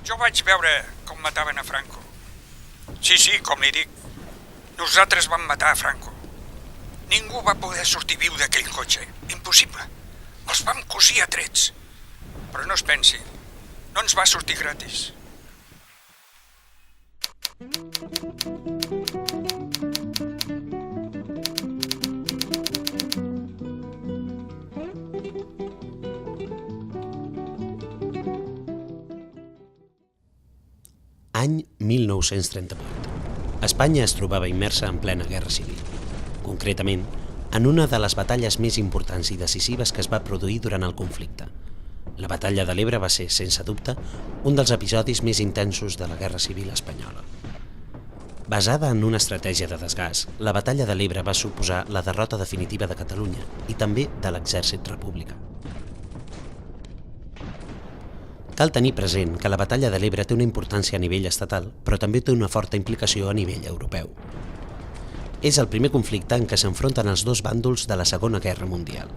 Jo vaig veure com mataven a Franco. Sí, com li dic. Nosaltres vam matar a Franco. Ningú va poder sortir viu d'aquell cotxe. Impossible. Els vam cosir a trets. Però no es pensi, no ens va sortir gratis. Any 1938. Espanya es trobava immersa en plena guerra civil. Concretament, en una de les batalles més importants i decisives que es va produir durant el conflicte. La batalla de l'Ebre va ser, sense dubte, un dels episodis més intensos de la Guerra Civil espanyola. Basada en una estratègia de desgast, la batalla de l'Ebre va suposar la derrota definitiva de Catalunya i també de l'exèrcit republicà. Cal tenir present que la batalla de l'Ebre té una importància a nivell estatal, però també té una forta implicació a nivell europeu. És el primer conflicte en què s'enfronten els dos bàndols de la Segona Guerra Mundial.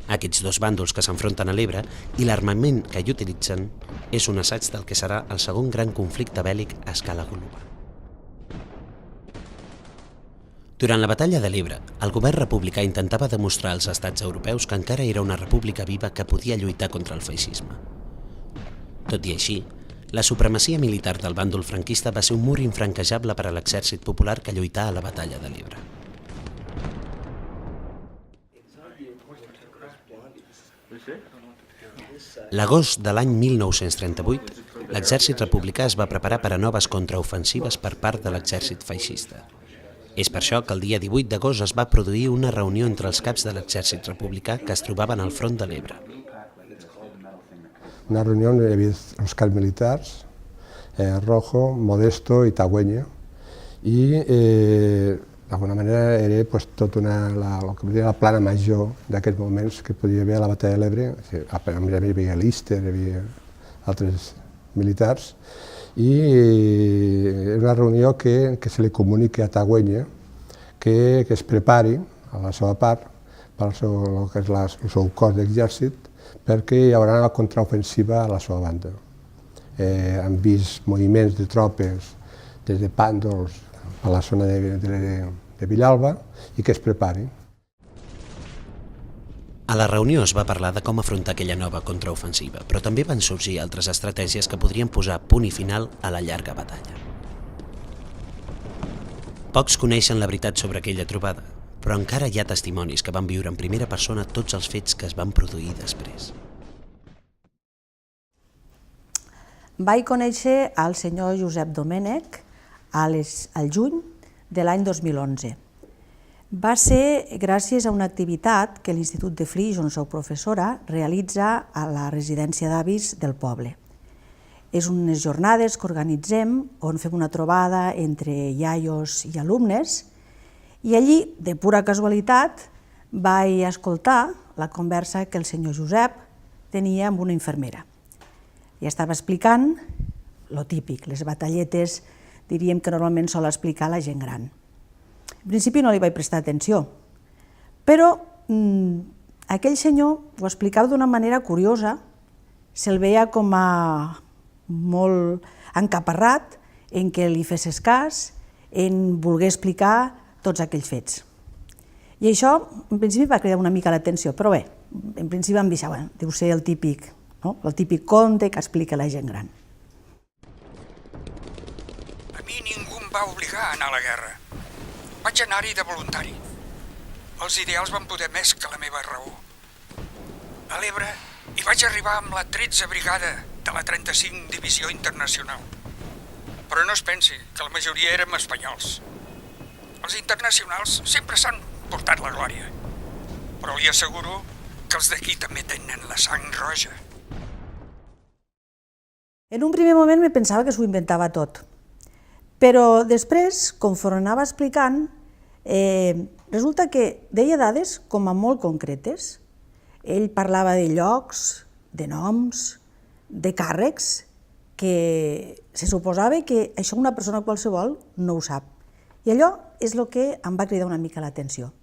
Aquests dos bàndols que s'enfronten a l'Ebre i l'armament que hi utilitzen és un assaig del que serà el segon gran conflicte bèl·lic a escala global. Durant la batalla de l'Ebre, el govern republicà intentava demostrar als estats europeus que encara era una república viva que podia lluitar contra el feixisme. Tot i així, la supremacia militar del bàndol franquista va ser un mur infranquejable per a l'exèrcit popular que lluità a la batalla de l'Ebre. L'agost de l'any 1938, l'exèrcit republicà es va preparar per a noves contraofensives per part de l'exèrcit feixista. És per això que el dia 18 d'agost es va produir una reunió entre els caps de l'exèrcit republicà que es trobaven al front de l'Ebre. Una reunió on hi havia els caps militars, Rojo, Modesto i Tagüeño, i d'alguna manera era tota la plana major d'aquests moments que podia haver a la batalla de l'Ebre. A més hi havia l'Íster, hi havia altres militars, i era una reunió que se li comunica a Tagüeño que es prepari a la seva part per al seu cos d'exèrcit, perquè hi haurà una contraofensiva a la seva banda. Han vist moviments de tropes des de Pàndols a la zona de Villalba i que es prepari. A la reunió es va parlar de com afrontar aquella nova contraofensiva, però també van sorgir altres estratègies que podrien posar punt i final a la llarga batalla. Pocs coneixen la veritat sobre aquella trobada, però encara hi ha testimonis que van viure en primera persona tots els fets que es van produir després. Vaig conèixer el senyor Josep Domènech al juny de l'any 2011. Va ser gràcies a una activitat que l'Institut de Flix, on soc professora, realitza a la residència d'avis del poble. És unes jornades que organitzem on fem una trobada entre iaios i alumnes, i allí, de pura casualitat, vaig escoltar la conversa que el senyor Josep tenia amb una infermera. I estava explicant lo típic, les batalletes, diríem que normalment sol explicar la gent gran. En principi no li vaig prestar atenció, però aquell senyor ho explicava d'una manera curiosa, se'l veia com a molt encaparrat en què li fessis cas, en voler explicar tots aquells fets. I això, en principi, va cridar una mica l'atenció, però bé, en principi em deixava, deu ser el típic conte que explica la gent gran. A mi ningú em va obligar a anar a la guerra. Vaig anar-hi de voluntari. Els ideals van poder més que la meva raó. A l'Ebre hi vaig arribar amb la 13 brigada de la 35 Divisió Internacional. Però no es pensi que la majoria érem espanyols. Els internacionals sempre s'han portat la glòria, però li asseguro que els d'aquí també tenen la sang roja. En un primer moment me pensava que s'ho inventava tot, però després, conforme anava explicant, resulta que deia dades com a molt concretes. Ell parlava de llocs, de noms, de càrrecs, que se suposava que això una persona qualsevol no ho sap. I allò és el que em va cridar una mica l'atenció.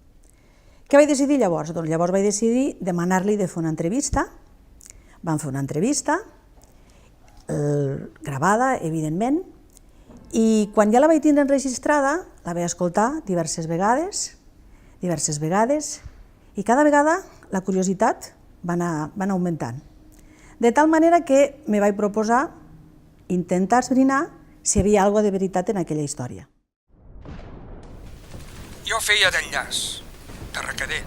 Què vaig decidir llavors? Doncs llavors vaig decidir demanar-li de fer una entrevista. Vam fer una entrevista gravada, evidentment, i quan ja la vaig tindre enregistrada, la vaig escoltar diverses vegades, i cada vegada la curiositat va anar augmentant. De tal manera que me vaig proposar intentar esbrinar si hi havia alguna de veritat en aquella història. Jo feia d'enllaç, de recader.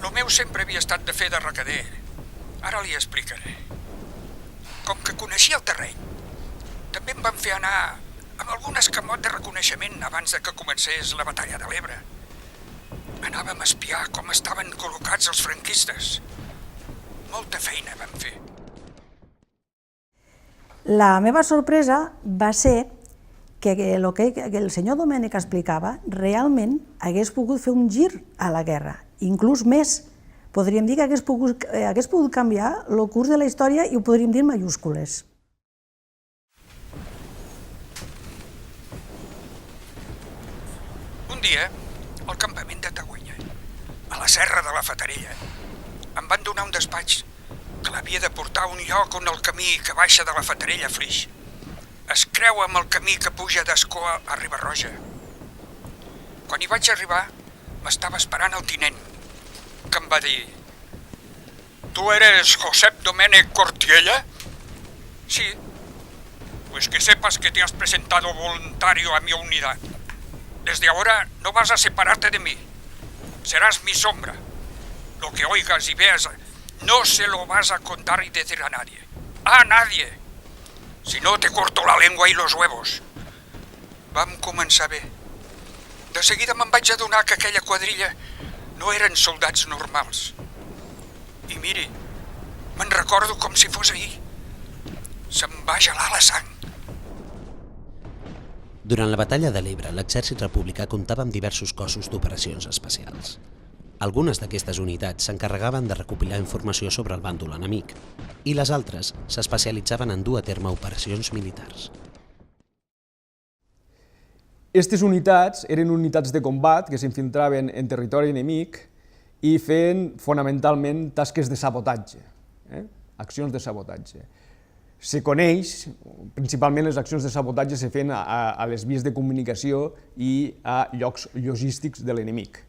Lo meu sempre havia estat de fer de recader. Ara li explicaré. Com que coneixia el terreny, també em van fer anar amb algun escamot de reconeixement abans de que comencés la batalla de l'Ebre. Anàvem a espiar com estaven col·locats els franquistes. Molta feina vam fer. La meva sorpresa va ser que el que el senyor Domènech explicava realment hagués pogut fer un gir a la guerra, inclús més. Podríem dir que hagués pogut canviar el curs de la història i ho podríem dir en majúscules. Un dia, al campament de Tagüenya, a la serra de la Fatarella, em van donar un despatx que l'havia de portar a un lloc on el camí que baixa de la Fatarella a Flix es creua amb el camí que puja d'Escó a Riba-roja. Quan hi vaig arribar, m'estava esperant el tinent, que em va dir: ¿Tú eres Josep Domènech Cortiella? Sí. Pues que sepas que te has presentado voluntario a mi unidad. Desde ahora no vas a separarte de mí. Serás mi sombra. Lo que oigas y veas no se lo vas a contar y decir a nadie. ¡A nadie! Si no, te corto la lengua y los huevos. Vam començar bé. De seguida me'n vaig adonar que aquella quadrilla no eren soldats normals. I miri, me'n recordo com si fos ahir. Se'm va gelar la sang. Durant la batalla de l'Ebre, l'exèrcit republicà comptava amb diversos cossos d'operacions especials. Algunes d'aquestes unitats s'encarregaven de recopilar informació sobre el bàndol enemic i les altres s'especialitzaven en dur a terme operacions militars. Aquestes unitats eren unitats de combat que s'infiltraven en territori enemic i feien fonamentalment tasques de sabotatge, accions de sabotatge. Se coneix, principalment les accions de sabotatge se feien a les vies de comunicació i a llocs logístics de l'enemic.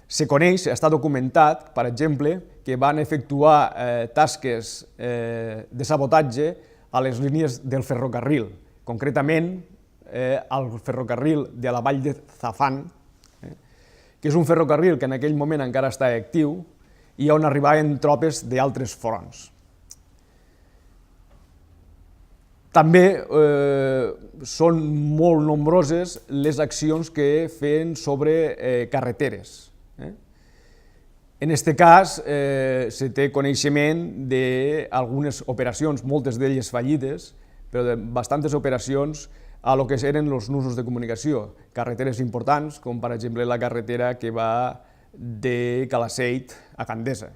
Se coneix, està documentat, per exemple, que van efectuar tasques de sabotatge a les línies del ferrocarril, concretament al ferrocarril de la vall de Zafán, que és un ferrocarril que en aquell moment encara està actiu i on arribaven tropes d'altres fronts. També són molt nombroses les accions que feien sobre carreteres. En aquest cas, se té coneixement d'algunes operacions, moltes d'elles fallides, però de bastantes operacions a lo que eren els nusos de comunicació, carreteres importants, com per exemple la carretera que va de Calaceit a Gandesa.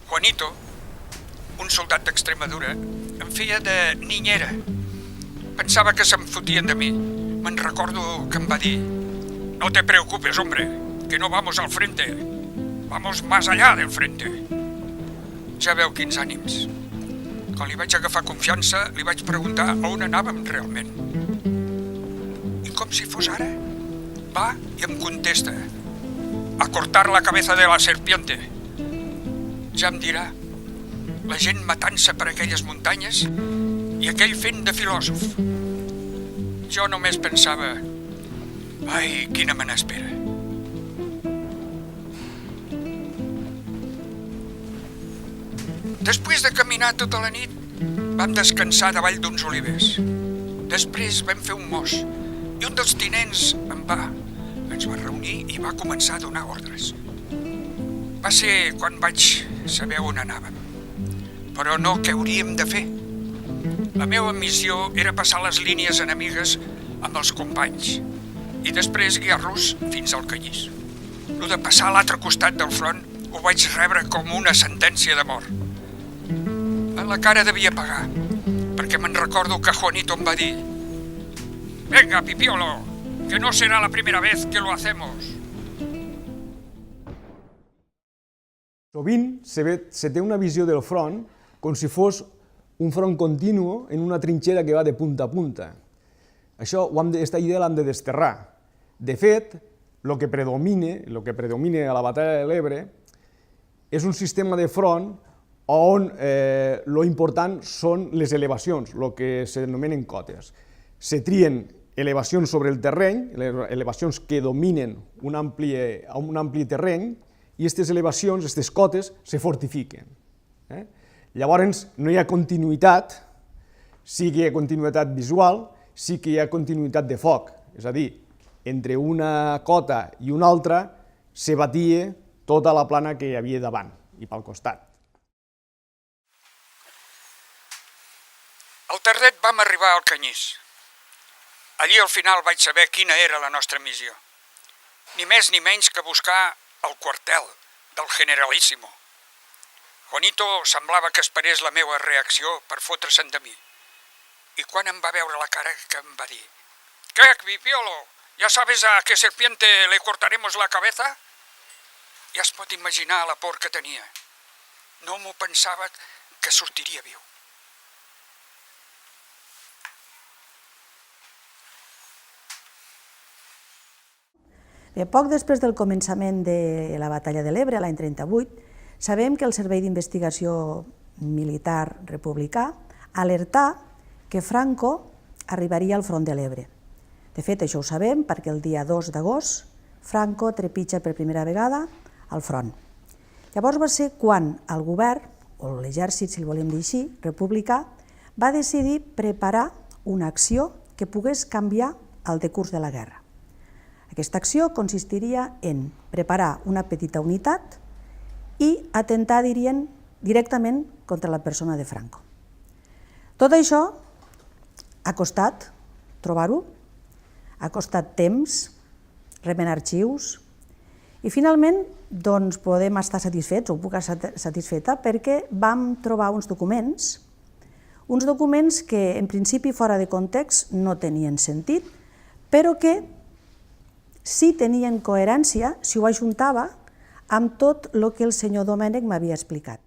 Juanito, un soldat d'Extremadura, em feia de niñera. Pensava que se'm fotien de mi. Me'n recordo que em va dir: No te preocupes, hombre, que no vamos al frente. Vamos más allá del frente. Ja veu quins ànims. Quan li vaig agafar confiança, li vaig preguntar a on anàvem realment. I com si fos ara, va i em contesta: A cortar la cabeza de la serpiente. Ja em dirà, la gent matant-se per aquelles muntanyes i aquell fent de filòsof. Jo només pensava: ai, quina me n'espera. Després de caminar tota la nit, vam descansar davall d'uns olivers. Després vam fer un mos i un dels tinents ens va reunir i va començar a donar ordres. Va ser quan vaig saber on anàvem, però no què hauríem de fer. La meva missió era passar les línies enemigues amb els companys i després guiar-los fins al Canyís. Lo de passar a l'altre costat del front ho vaig rebre com una sentència de mort. En la cara devia pagar, perquè me'n recordo que Juanito em va dir: Venga, Pipiolo, que no será la primera vez que lo hacemos. Sovint se té una visió del front com si fos un front continu en una trinxera que va de punta a punta. Aquesta idea l'hem de desterrar. De fet, el que predomina a la batalla de l'Ebre és un sistema de front on l'important són les elevacions, el que s'anomenen cotes. Se trien elevacions sobre el terreny, elevacions que dominen un ampli terreny, i aquestes elevacions, aquestes cotes, se fortifiquen. Llavors, no hi ha continuïtat, sí que hi ha continuïtat visual, sí que hi ha continuïtat de foc, és a dir, entre una cota i una altra se batia tota la plana que hi havia davant i pel costat. Al Tardet vam arribar al Canyís. Allí al final vaig saber quina era la nostra missió. Ni més ni menys que buscar el quartel del Generalíssimo. Juanito semblava que esperés la meva reacció per fotre-se'n de mi. I quan em va veure la cara que em va dir: «¿Qué, Pipiolo? ¿Ya sabes a qué serpiente le cortaremos la cabeza?» Ja es pot imaginar la por que tenia. No m'ho pensava que sortiria viu. Bé, poc després del començament de la batalla de l'Ebre, l'any 38, sabem que el Servei d'Investigació Militar Republicà alertà que Franco arribaria al front de l'Ebre. De fet, això ho sabem perquè el dia 2 d'agost Franco trepitja per primera vegada al front. Llavors va ser quan el govern, o l'exèrcit, si el volem dir així, republicà, va decidir preparar una acció que pogués canviar el decurs de la guerra. Aquesta acció consistiria en preparar una petita unitat i atentar, dirien, directament contra la persona de Franco. Tot això ha costat trobar-ho, ha costat temps, remenar arxius, i finalment podem estar satisfets, o puc estar satisfeta, perquè vam trobar uns documents que en principi fora de context no tenien sentit, però que sí tenien coherència si ho ajuntava amb tot el que el senyor Domènech m'havia explicat.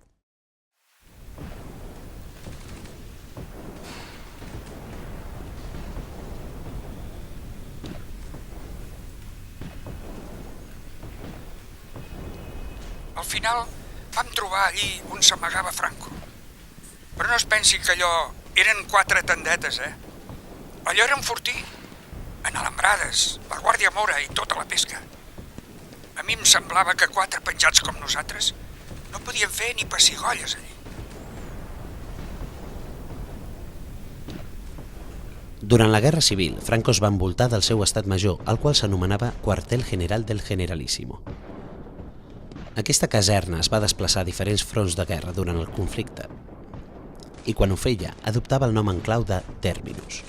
Al final vam trobar allí on s'amagava Franco. Però no es pensi que allò eren 4 tendetes, Allò era un fortí, en alambrades, la Guàrdia Mora i tota la pesca. A mi em semblava que 4 penjats com nosaltres no podien fer ni pessigolles allí. Durant la Guerra Civil, Franco es va envoltar del seu estat major, el qual s'anomenava Cuartel General del Generalísimo. Aquesta caserna es va desplaçar a diferents fronts de guerra durant el conflicte i quan ho feia adoptava el nom en clau de Terminus.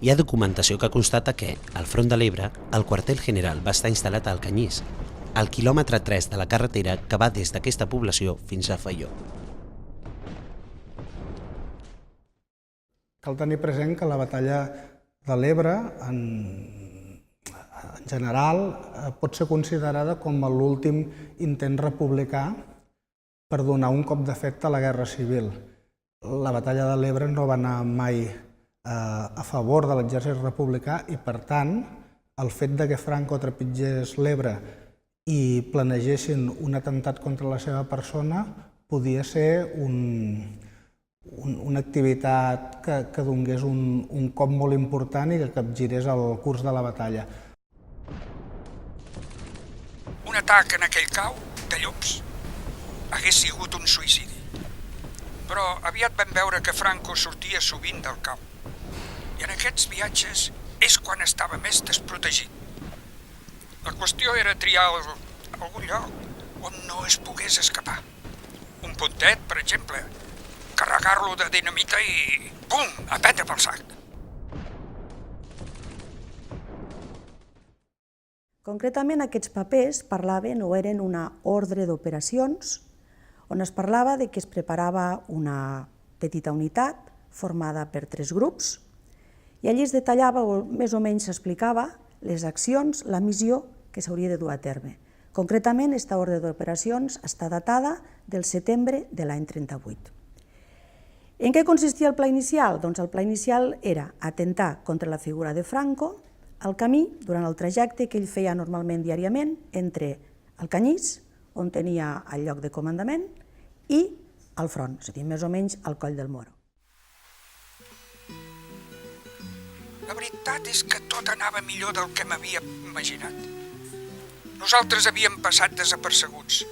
Hi ha documentació que constata que, al front de l'Ebre, el quartel general va estar instal·lat al Canyís, al quilòmetre 3 de la carretera que va des d'aquesta població fins a Faió. Cal tenir present que la batalla de l'Ebre, en general, pot ser considerada com l'últim intent republicà per donar un cop d'efecte a la Guerra Civil. La batalla de l'Ebre no va anar mai a favor de l'exèrcit republicà i, per tant, el fet que Franco trepitgés l'Ebre i planegessin un atemptat contra la seva persona podia ser una activitat que donés un cop molt important i que capgirés el curs de la batalla. Un atac en aquell cau de llops hagués sigut un suïcidi. Però aviat vam veure que Franco sortia sovint del cau. I en aquests viatges és quan estava més desprotegit. La qüestió era triar algun lloc on no es pogués escapar. Un puntet, per exemple, carregar-lo de dinamita i pum, a prendre pel sac. Concretament, aquests papers parlaven o eren una ordre d'operacions on es parlava de que es preparava una petita unitat formada per 3 grups i allí es detallava o més o menys s'explicava les accions, la missió que s'hauria de dur a terme. Concretament, aquesta ordre d'operacions està datada del setembre de l'any 38. En què consistia el pla inicial? Doncs el pla inicial era atentar contra la figura de Franco al camí durant el trajecte que ell feia normalment diàriament entre el Canyís, on tenia el lloc de comandament, i al front, és a dir, més o menys al Coll del Moro. La veritat és que tot anava millor del que m'havia imaginat. Nosaltres havíem passat desapercebuts,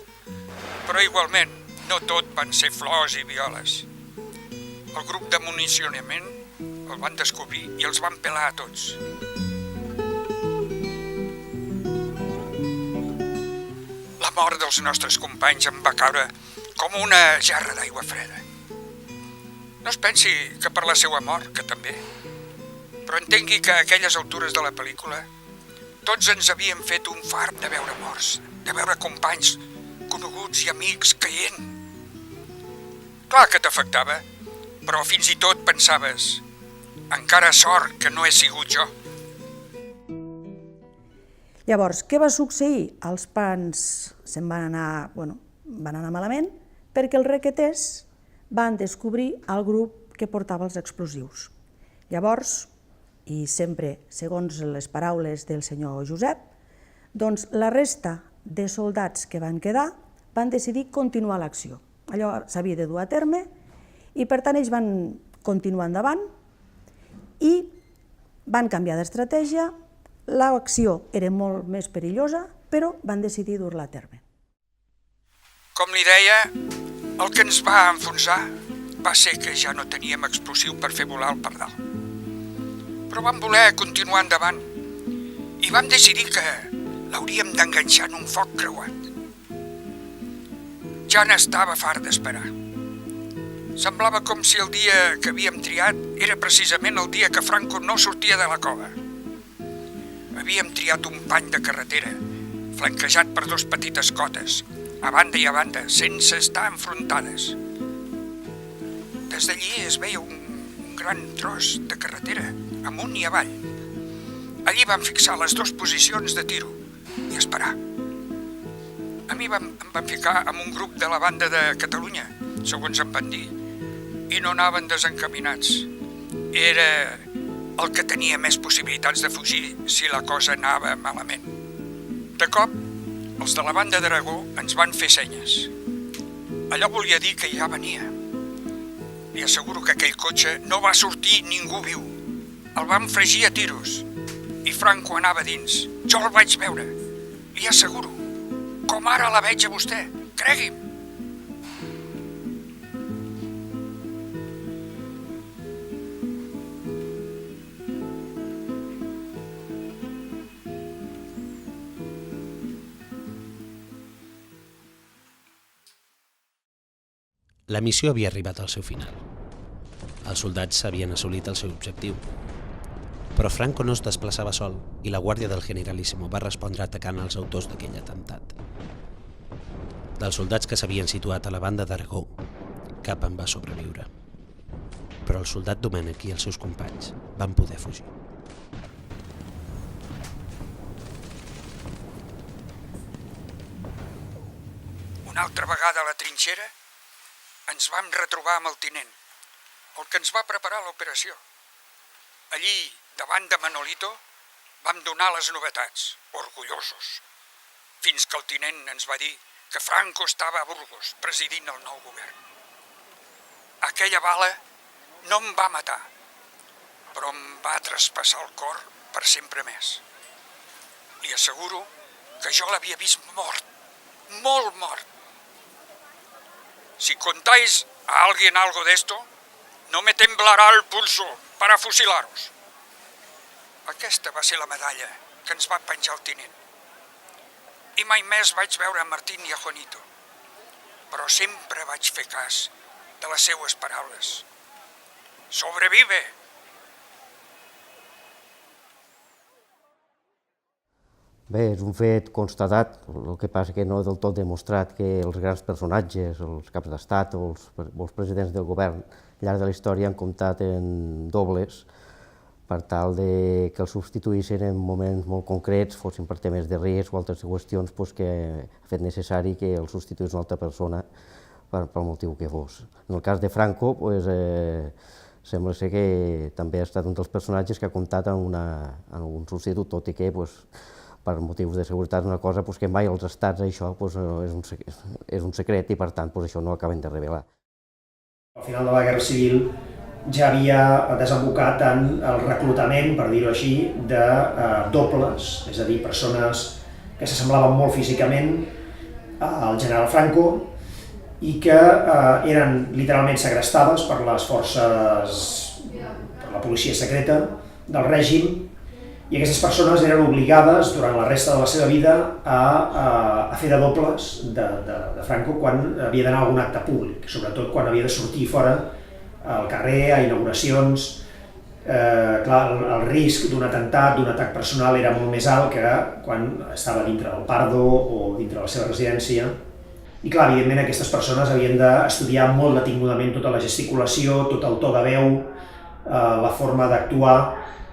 però igualment no tot van ser flors i violes. El grup de municionament el van descobrir i els van pelar a tots. La mort dels nostres companys em va caure com una jarra d'aigua freda. No es pensi que per la seva mort, que també, però entengui que a aquelles altures de la pel·lícula tots ens havíem fet un fart de veure morts, de veure companys, coneguts i amics caient. Clar que t'afectava, però fins i tot pensaves, encara sort que no he sigut jo. Llavors, què va succeir? Els plans se'n van anar malament perquè els requeters van descobrir el grup que portava els explosius. Llavors, i sempre segons les paraules del senyor Josep, doncs la resta de soldats que van quedar van decidir continuar l'acció. Allò s'havia de dur a terme i per tant ells van continuar endavant i van canviar d'estratègia. L'acció era molt més perillosa, però van decidir dur-la a terme. Com li deia, el que ens va enfonsar va ser que ja no teníem explosiu per fer volar el pardal. Però vam voler continuar endavant i vam decidir que l'hauríem d'enganxar en un foc creuat. Ja n'estava fart d'esperar. Semblava com si el dia que havíem triat era precisament el dia que Franco no sortia de la cova. Havíem triat un pany de carretera, flanquejat per dos petites cotes, a banda i a banda, sense estar enfrontades. Des d'allí es veia un gran tros de carretera, amunt i avall. Allí vam fixar les dues posicions de tiro i esperar. A mi em van ficar amb un grup de la banda de Catalunya, segons em van dir, i no anaven desencaminats. Era el que tenia més possibilitats de fugir si la cosa anava malament. De cop, els de la banda d'Aragó ens van fer senyes. Allò volia dir que ja venia. Li asseguro que aquell cotxe no va sortir ningú viu. El van fregir a tiros i Franco anava dins. Jo el vaig veure. Li asseguro, com ara la veig a vostè, cregui'm. La missió havia arribat al seu final. Els soldats havien assolit el seu objectiu. Però Franco no es desplaçava sol i la guàrdia del Generalíssimo va respondre atacant els autors d'aquell atemptat. Dels soldats que s'havien situat a la banda d'Aragó, cap en va sobreviure. Però el soldat Domènech i els seus companys van poder fugir. Una altra vegada a la trinxera ens vam retrobar amb el tinent, el que ens va preparar l'operació. Allí, davant de Manolito, vam donar les novetats, orgullosos, fins que el tinent ens va dir que Franco estava a Burgos, presidint el nou govern. Aquella bala no em va matar, però em va traspassar el cor per sempre més. Li asseguro que jo l'havia vist mort, molt mort. Si contáis a alguien algo de esto, no me temblará el pulso para fusilaros. Aquesta va ser la medalla que ens va penjar el tinent. I mai més vaig veure a Martín i a Juanito, però sempre vaig fer cas de les seues paraules. Sobrevive! Bé, és un fet constatat, el que passa que no és del tot demostrat que els grans personatges, els caps d'estat o els presidents del govern al llarg de la història han comptat en dobles per tal que els substituïssin en moments molt concrets, fossin per temes de risc o altres qüestions que ha fet necessari que el substituís una altra persona pel motiu que fos. En el cas de Franco, sembla ser que també ha estat un dels personatges que ha comptat amb un substitut, tot i que per motius de seguretat una cosa que mai als estats això és un secret i per tant això no ho acaben de revelar. Al final de la Guerra Civil ja havia desembocat en el reclutament, per dir-ho així, de dobles, és a dir, persones que s'assemblaven molt físicament al general Franco i que eren literalment segrestades per les forces, per la policia secreta del règim, i aquestes persones eren obligades durant la resta de la seva vida a fer de dobles de Franco quan havia d'anar a algun acte públic, sobretot quan havia de sortir fora al carrer, a inauguracions. Clar, el risc d'un atemptat, d'un atac personal era molt més alt que quan estava dintre del Pardo o dintre de la seva residència. I clar, evidentment aquestes persones havien d'estudiar molt detingudament tota la gesticulació, tot el to de veu, la forma d'actuar,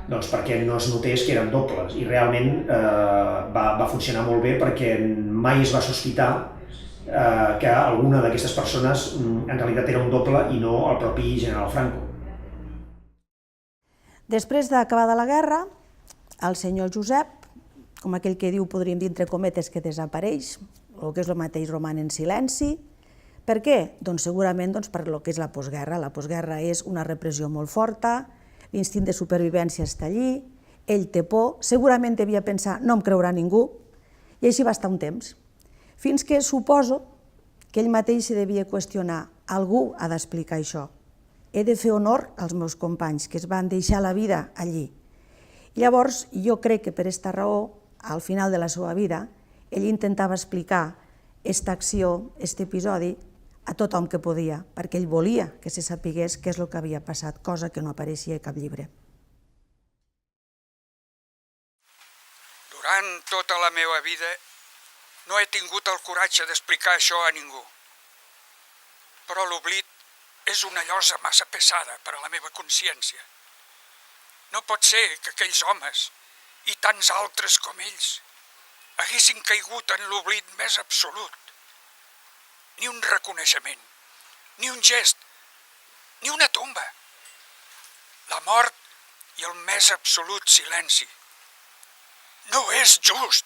perquè no es notés que eren dobles. I realment va funcionar molt bé perquè mai es va sospitar que alguna d'aquestes persones en realitat era un doble i no el propi general Franco. Després d'acabada la guerra, el senyor Josep, com aquell que diu, podríem dir entre cometes, que desapareix, el que és el mateix, roman en silenci. Per què? Doncs segurament per el que és la postguerra. La postguerra és una repressió molt forta, l'instint de supervivència està allí, ell té por, segurament devia pensar no em creurà ningú, i així va estar un temps. Fins que suposo que ell mateix se devia qüestionar, algú ha d'explicar això. He de fer honor als meus companys que es van deixar la vida allí. I llavors jo crec que per aquesta raó, al final de la seva vida, ell intentava explicar aquesta acció, aquest episodi, a tothom que podia, perquè ell volia que se sapigués què és el que havia passat, cosa que no apareixia a cap llibre. Durant tota la meva vida no he tingut el coratge d'explicar això a ningú. Però l'oblit és una llosa massa pesada per a la meva consciència. No pot ser que aquells homes, i tants altres com ells, haguessin caigut en l'oblit més absolut. Ni un reconeixement, ni un gest, ni una tomba. La mort i el més absolut silenci. No és just!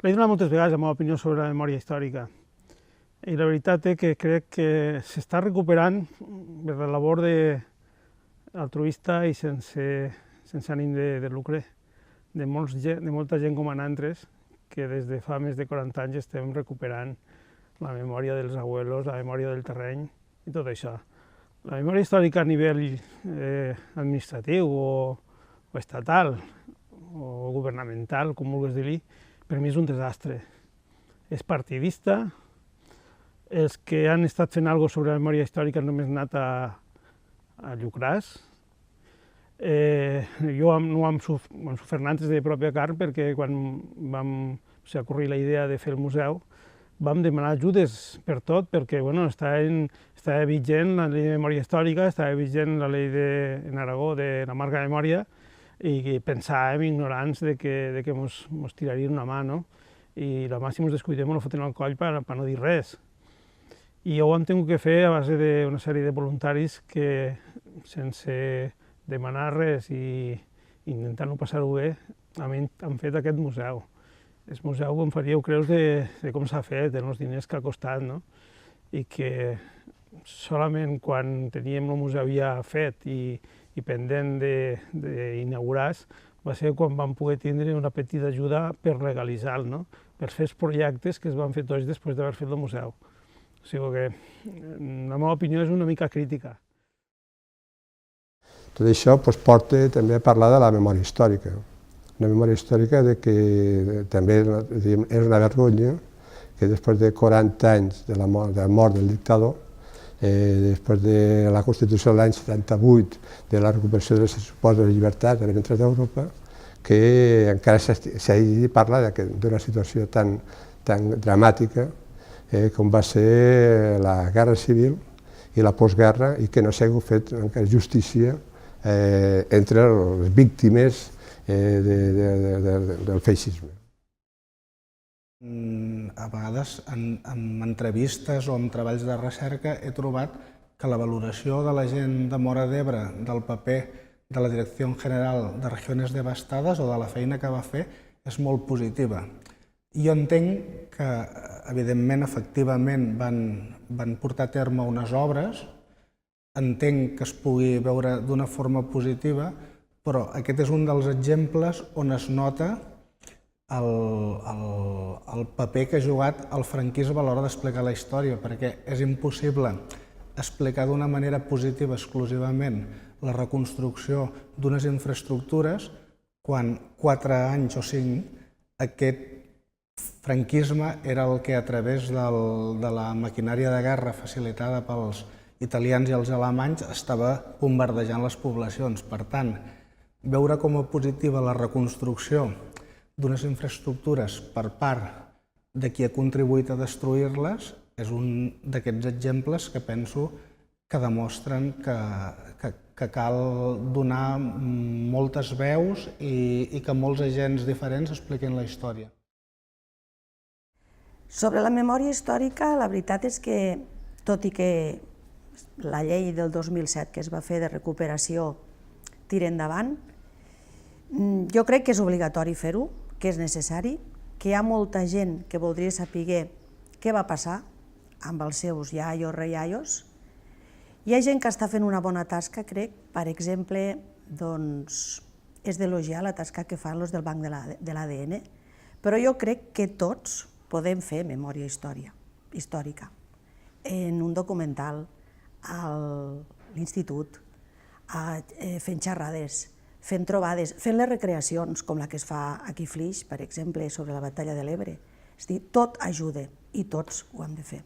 L'he donat moltes vegades la meva opinió sobre la memòria històrica i la veritat és que crec que s'està recuperant per la labor altruista i sense ànim de lucre de molta gent com a nosaltres que des de fa més de 40 anys estem recuperant la memòria dels abuelos, la memòria del terreny i tot això. La memòria històrica a nivell administratiu o estatal o governamental, com vulguis dir-li, per mi és un desastre. És partidista, els que han estat fent alguna cosa sobre la memòria històrica només han anat a lucrar-se. Jo no ho hem sofert nosaltres de pròpia carn perquè quan vam ocorrir la idea de fer el museu vam demanar ajudes per tot perquè estava vigent la llei de memòria històrica, estava vigent la llei en Aragó de la marca de memòria i pensàvem ignorants de que ens tirarien una mà, no? I la mà si ens descuidem ens foten al coll per no dir res. I ho hem tingut que fer a base d'una sèrie de voluntaris que, sense demanar res i intentant no passar-ho bé, han fet aquest museu. El museu em faríeu creure de com s'ha fet, dels diners que ha costat, no? I que solament quan teníem el museu ja fet i pendent d'inaugurar-se va ser quan vam poder tindre una petita ajuda per legalitzar-lo, no? Per fer els projectes que es van fer tots després d'haver fet el museu. O sigui que la meva opinió és una mica crítica. Tot això porta també a parlar de la memòria històrica. una memòria històrica de que també és una vergonya que després de 40 anys de la mort del dictador, després de la Constitució de l'any 78, de la recuperació de les suposades llibertats de l'entrada d'Europa, que encara s'hagi de parlar d'una situació tan dramàtica com va ser la Guerra Civil i la postguerra, i que no s'hagi fet encara justícia entre les víctimes del feixisme. A vegades, en entrevistes o en treballs de recerca, he trobat que la valoració de la gent de Móra d'Ebre del paper de la Direcció General de Regiones Devastades o de la feina que va fer és molt positiva. Jo entenc que, evidentment, efectivament van portar a terme unes obres, entenc que es pugui veure d'una forma positiva, però aquest és un dels exemples on es nota el paper que ha jugat el franquisme a l'hora d'explicar la història, perquè és impossible explicar d'una manera positiva exclusivament la reconstrucció d'unes infraestructures quan 4 anys o 5 aquest franquisme era el que a través de la maquinària de guerra facilitada pels italians i els alemanys estava bombardejant les poblacions. Per tant, veure com a positiva la reconstrucció d'unes infraestructures per part de qui ha contribuït a destruir-les és un d'aquests exemples que penso que demostren que cal donar moltes veus i que molts agents diferents expliquin la història. Sobre la memòria històrica, la veritat és que, tot i que la llei del 2007 que es va fer de recuperació tira endavant, jo crec que és obligatori fer-ho, que és necessari, que hi ha molta gent que voldria saber què va passar amb els seus iaios, reiaios. Hi ha gent que està fent una bona tasca, crec, per exemple, és d'elogiar la tasca que fan els del Banc de l'ADN, però jo crec que tots podem fer memòria històrica en un documental, a l'institut, fent xerrades, fent trobades, fent les recreacions, com la que es fa aquí a Flix, per exemple, sobre la batalla de l'Ebre. És a dir, tot ajuda i tots ho hem de fer.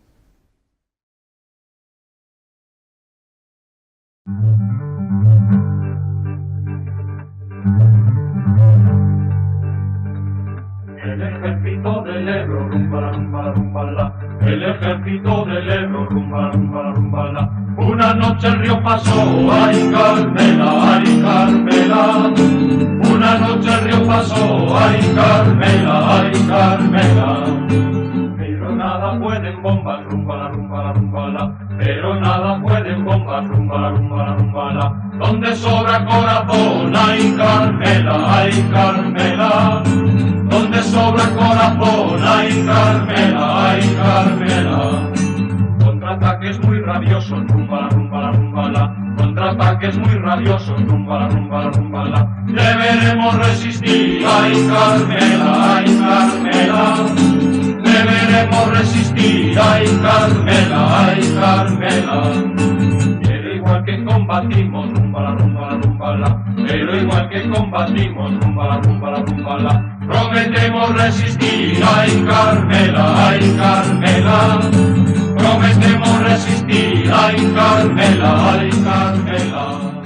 El ejército del Ebro, rumba, rumba, rumba, la. El ejército del Ebro, rumba, rumba, rumba, la. Una noche el río pasó, ay Carmela, ay Carmela. Una noche el río pasó, ay Carmela, ay Carmela. Pero nada pueden bombas, rumba, la, rumba, la, rumba, la. Pero nada pueden bombas, rumba, la, rumba, la, rumba, la. Donde sobra corazón, ay Carmela, ay Carmela. Donde sobra corazón, ay Carmela, ay Carmela. Contraataques muy rabiosos, rumba, rumba, rumba, la. Contraataques muy rabiosos, rumba, rumba, rumba, la. Deberemos resistir, ay Carmela, ay Carmela. Deberemos resistir, ay Carmela, ay Carmela. Pero igual que combatimos, rumba, rumba, rumba, la. Pero igual que combatimos, rumba, rumba, rumba, la. Prometemos resistir, ay Carmela, ay Carmela. Prometemos resistir, ay Carmela, ay Carmela.